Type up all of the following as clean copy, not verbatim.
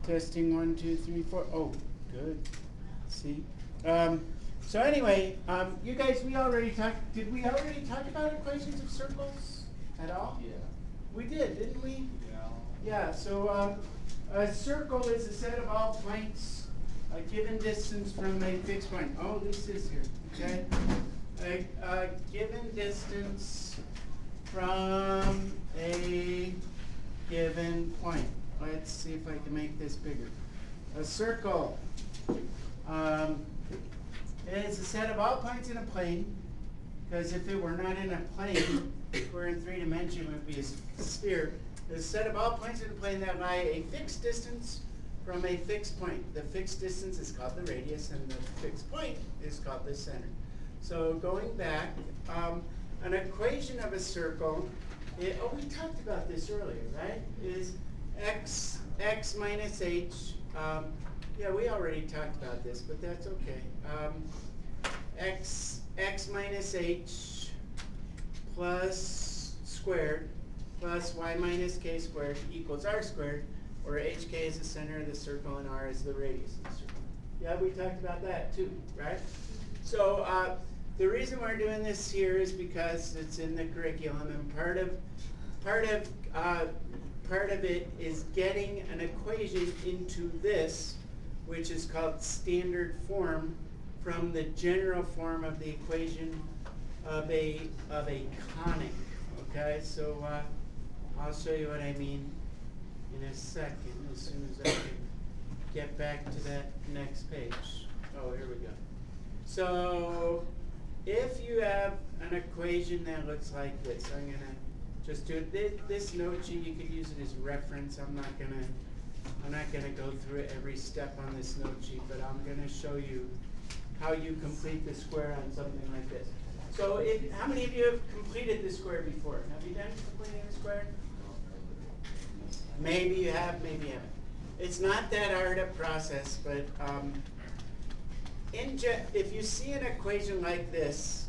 Testing 1, 2, 3, 4. Oh, good. See. So anyway, you guys, we already talked. Did we already talk about equations of circles at all? Yeah. We did, didn't we? Yeah. Yeah. So a circle is a set of all points a given distance from a fixed point. Oh, this is here. Okay. A given distance from a given point. Let's see if I can make this bigger. A circle is a set of all points in a plane, because if it were not in a plane, if we're in 3 dimensions, it would be a sphere. It's a set of all points in a plane that lie a fixed distance from a fixed point. The fixed distance is called the radius, and the fixed point is called the center. So going back, an equation of a circle, we talked about this earlier, right? Is x minus h. Yeah, we already talked about this, but that's okay. X minus h plus squared plus y minus k squared equals r squared, where hk is the center of the circle and r is the radius of the circle. Yeah, we talked about that too, right? So the reason we're doing this here is because it's in the curriculum, and part of it is getting an equation into this, which is called standard form, from the general form of the equation of a conic. Okay, so I'll show you what I mean in a second, as soon as I can get back to that next page. Oh, here we go. So if you have an equation that looks like this, I'm gonna just do it. This note sheet, you could use it as reference. I'm not gonna go through every step on this note sheet, but I'm gonna show you how you complete the square on something like this. So how many of you have completed this square before? Have you done completing the square? Maybe you have, maybe you haven't. It's not that hard a process, but if you see an equation like this,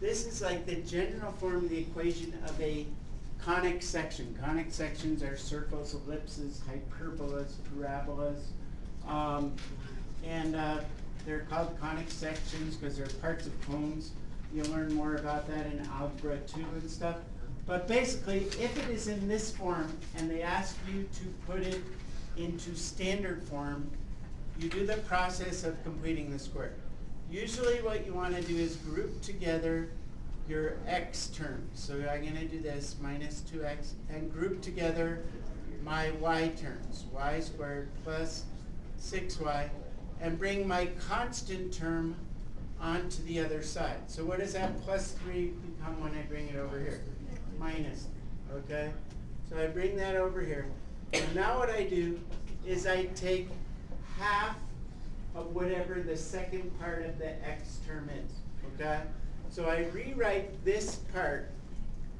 this is like the general form of the equation of a conic section. Conic sections are circles, ellipses, hyperbolas, parabolas, and they're called conic sections because they're parts of cones. You'll learn more about that in algebra 2 and stuff. But basically, if it is in this form and they ask you to put it into standard form, you do the process of completing the square. Usually what you want to do is group together your x terms. So I'm going to do this, minus 2x, and group together my y terms, y squared plus 6y, and bring my constant term onto the other side. So what does that plus 3 become when I bring it over here? Minus 3, okay? So I bring that over here. And now what I do is I take half of whatever the second part of the x term is, okay? So I rewrite this part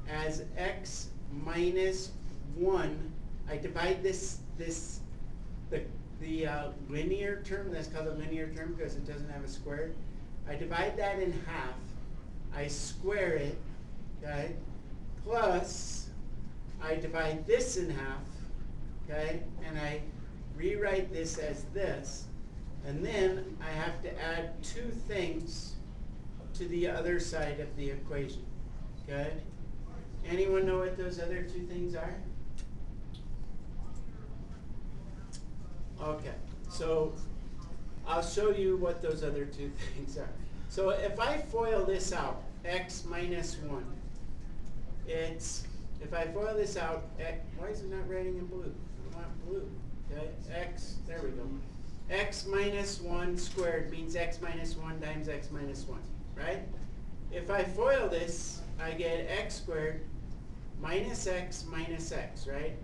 as x minus 1. I divide the linear term, that's called a linear term because it doesn't have a square. I divide that in half. I square it, okay? Plus, I divide this in half, okay? And I rewrite this as this. And then I have to add 2 things to the other side of the equation, okay? Anyone know what those other 2 things are? Okay, so I'll show you what those other 2 things are. So if I FOIL this out, x minus 1, if I FOIL this out, why is it not writing in blue? I want blue, okay? X, there we go. X minus 1 squared means x minus 1 times x minus 1, right? If I FOIL this, I get x squared minus x, right?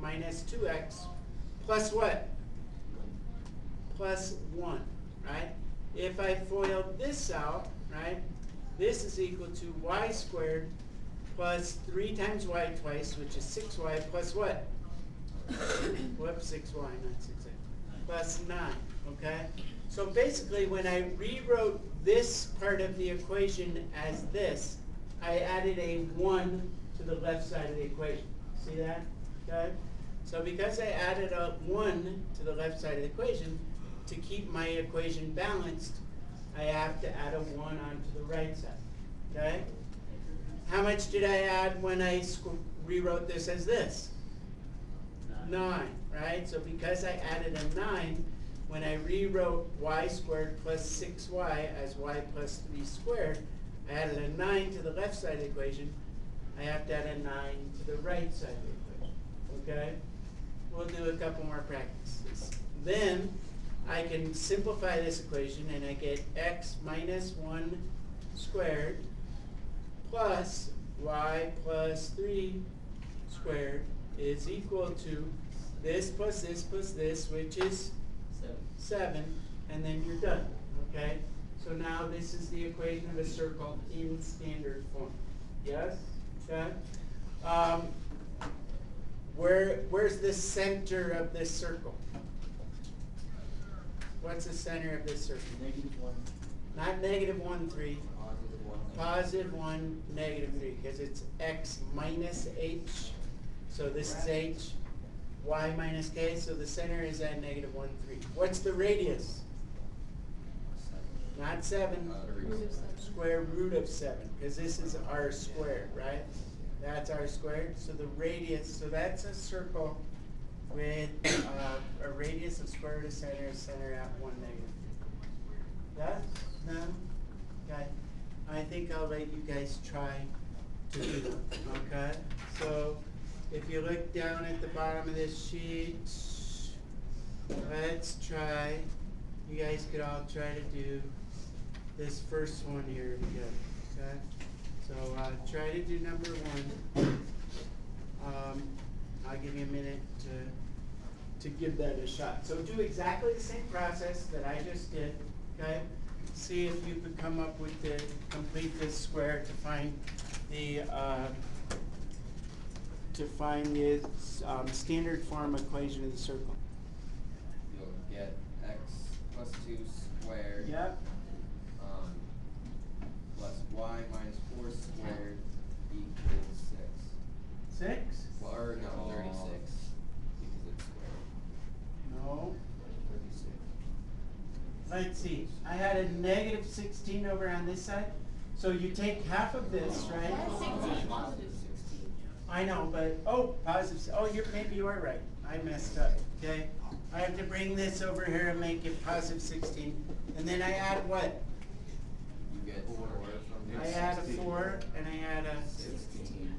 Minus 2x plus what? Plus 1, right? If I FOIL this out, right, this is equal to y squared plus 3 times y twice, which is 6y, plus what? Whoops, 6y, not 6x. Plus 9, okay? So basically, when I rewrote this part of the equation as this, I added a 1 to the left side of the equation. See that? Okay? So because I added a 1 to the left side of the equation, to keep my equation balanced, I have to add a 1 onto the right side, okay? How much did I add when I rewrote this as this? 9, right? So because I added a 9, when I rewrote y squared plus 6y as y plus 3 squared, I added a 9 to the left side of the equation. I have to add a 9 to the right side of the equation, okay? We'll do a couple more practices. Then I can simplify this equation and I get x minus 1 squared plus y plus 3 squared is equal to this plus this plus this, which is 7, and then you're done, okay? So now this is the equation of a circle in standard form. Yes? Okay? Where's the center of this circle? What's the center of this circle? -1. Not -1, 3. +1. +1, -3, because it's x minus h. So this is h, y minus k, so the center is at -1, 3. What's the radius? Not 7, square root of 7, because this is r squared, right? That's r squared, so the radius, so that's a circle with a radius of square root of center at 1, -3. Yes? No? Okay. I think I'll let you guys try to do that, okay? So, if you look down at the bottom of this sheet, let's try, you guys could all try to do this first one here together, okay? So try to do number 1. I'll give you a minute to give that a shot. So do exactly the same process that I just did, okay? See if you could come up with complete this square to find the standard form equation of the circle. You'll get x plus 2 squared. Yep. Plus y minus 4 squared equals 6. 6? Well, or no, 36. Because it's squared. No. 36. Let's see. I had a -16 over on this side. So you take half of this, right? +16. I know, but positive. Oh, maybe you are right. I messed up. Okay. I have to bring this over here and make it +16, and then I add what? You get 4 from I add a 4 and I add a 16.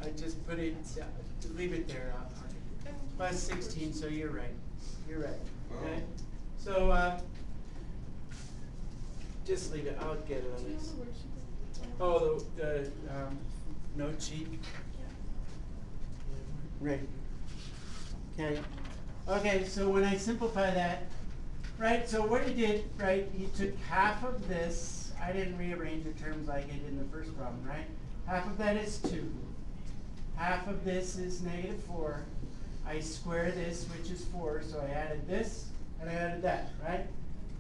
I just put it. Leave it there. +16. So you're right. You're right. Okay. So just leave it. I'll get it on this. Oh, the note sheet. Right. Okay. Okay, so when I simplify that, right, so what he did, right, he took half of this, I didn't rearrange the terms like I did in the first problem, right? Half of that is 2. Half of this is -4. I square this, which is 4, so I added this, and I added that, right?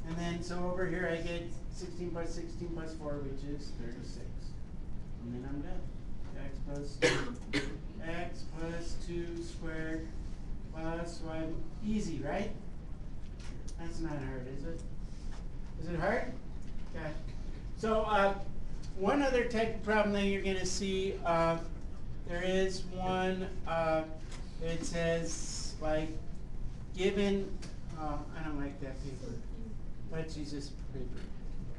And then, so over here I get 16 plus 16 plus 4, which is 36. And then I'm done. X plus 2 squared plus y. Easy, right? That's not hard, is it? Is it hard? Okay. So one other type of problem that you're going to see, there is one, it says, like, given, I don't like that paper. Let's use this paper.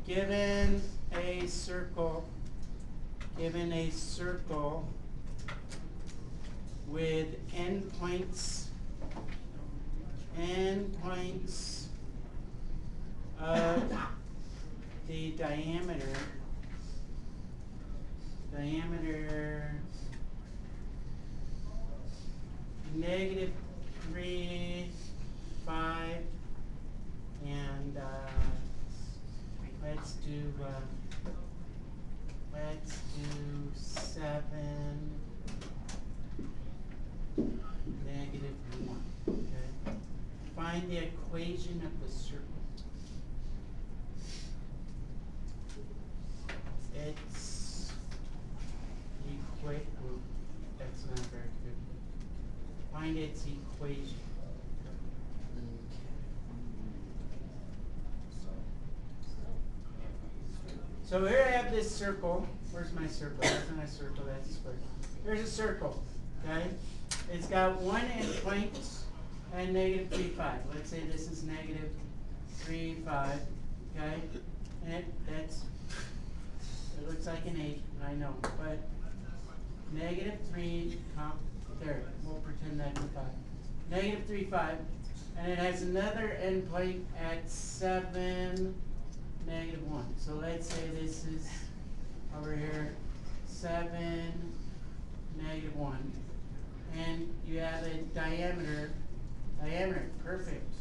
Given a circle with endpoints of the diameter -3, 5, and let's do 7, -1. Okay. Find the equation of the circle. It's that's not very good. Find its equation. So here I have this circle. Where's my circle? That's not a circle, that's a square. Here's a circle, okay? It's got one endpoint and negative 3, 5. Let's say this is negative 3, 5, okay? And it looks like an 8, I know, but negative 3, there, we'll pretend that's a 5. Negative 3, 5, and it has another endpoint at 7, negative 1. So let's say this is over here, 7, negative 1. And you have a diameter, perfect,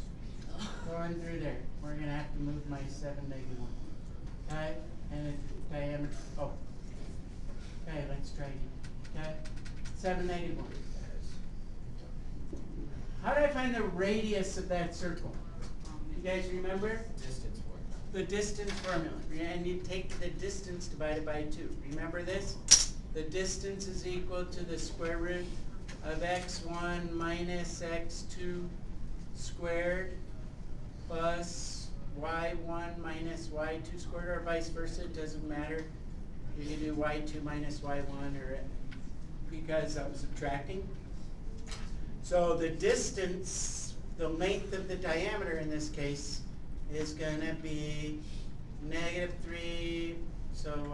going through there. We're going to have to move my 7, negative 1. Okay? And a diameter, oh. Okay, let's try again. Okay? 7, negative 1. How do I find the radius of that circle? You guys remember? Distance formula. The distance formula. And you take the distance divided by 2. Remember this? The distance is equal to the square root of x1 minus x2 squared plus y1 minus y2 squared, or vice versa. It doesn't matter. You can do y2 minus y1, or because I'm subtracting. So the distance, the length of the diameter in this case, is going to be negative 3, so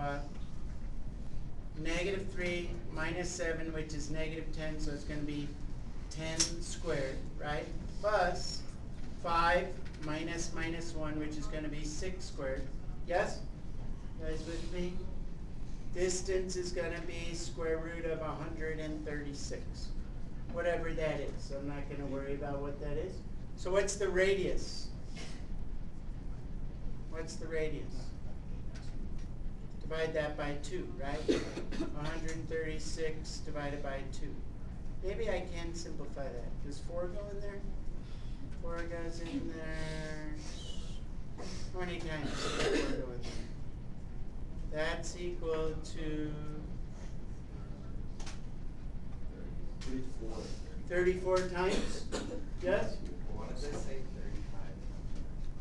negative 3 minus 7, which is negative 10, so it's going to be 10 squared, right? Plus 5 minus minus 1, which is going to be 6 squared. Yes? You guys with me? Distance is going to be square root of 136. Whatever that is. I'm not going to worry about what that is. So what's the radius? What's the radius? Divide that by 2, right? 136 divided by 2. Maybe I can simplify that. Does 4 go in there? 4 goes in there. How many times does 4 go in there? That's equal to 34 times? Yes? What does it say?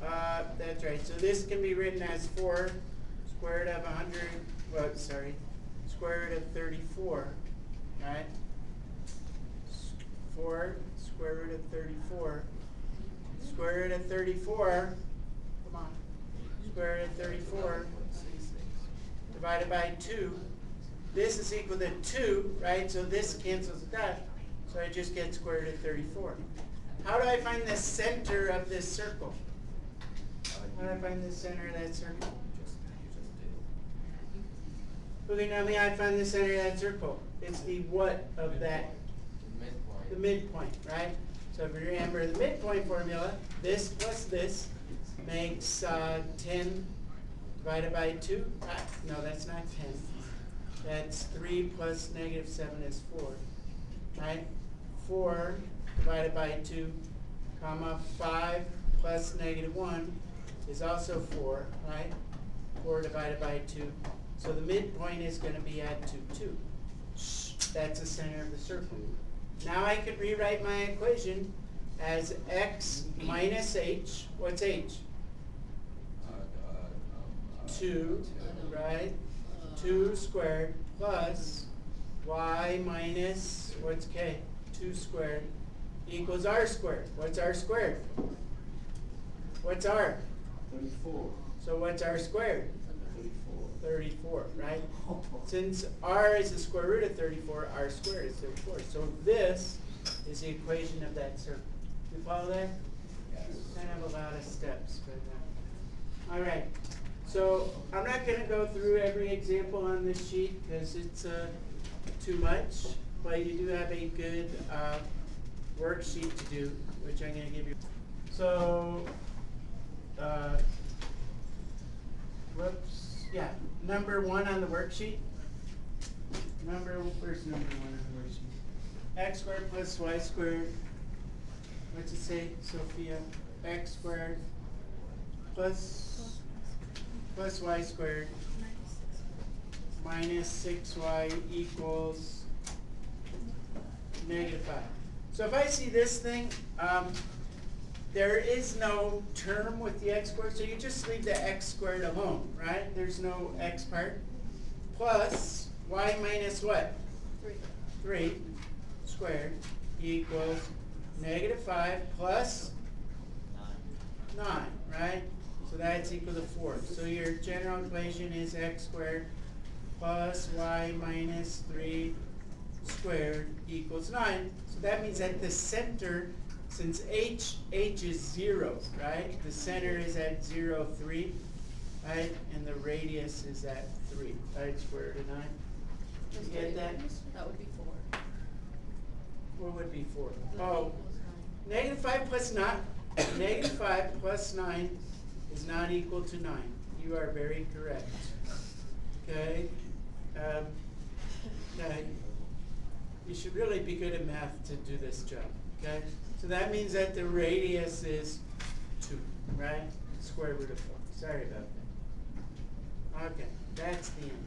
35. That's right. So this can be written as 4 square root of 100, well, sorry, square root of 34, right? 4 square root of 34. Square root of 34, come on, square root of 34 divided by 2. This is equal to 2, right? So this cancels with that. So I just get square root of 34. How do I find the center of this circle? How do I find the center of that circle? Who can tell me how I find the center of that circle? It's the what of that? Midpoint. The midpoint, right? So if you remember the midpoint formula, this plus this makes 10 divided by 2. No, that's not 10. That's 3 plus negative 7 is 4. Right? 4 divided by 2, comma 5 plus negative 1 is also 4, right? 4 divided by 2. So the midpoint is going to be at 2, 2. That's the center of the circle. Now I could rewrite my equation as x minus h. What's h? 2, right? 2 squared plus y minus, what's k? 2 squared equals r squared. What's r squared? What's r? 34. So what's r squared? 34. 34, right? Since r is the square root of 34, r squared is 34. So this is the equation of that circle. You follow that? Yes. Kind of a lot of steps, but all right. So I'm not going to go through every example on this sheet because it's too much, but you do have a good worksheet to do, which I'm going to give you. So, whoops, yeah, number 1 on the worksheet. Where's number 1 on the worksheet? X squared plus y squared. What's it say, Sophia? X squared plus y squared minus 6y equals negative 5. So if I see this thing, there is no term with the x squared, so you just leave the x squared alone, right? There's no x part. Plus y minus what? 3 squared equals -5 plus 9, right? So that's equal to 4. So your general equation is x squared plus y minus 3 squared equals 9. So that means at the center, since h is 0, right? The center is at 0, 3, right? And the radius is at 3, right? Square root of 9. You get that? That would be 4. What would be 4? That Oh, equals -5 plus 9, -5 plus 9 is not equal to 9. You are very correct. Okay? Okay. You should really be good at math to do this job. Okay? So that means that the radius is 2, right? Square root of 4. Sorry about that. Okay, that's the end.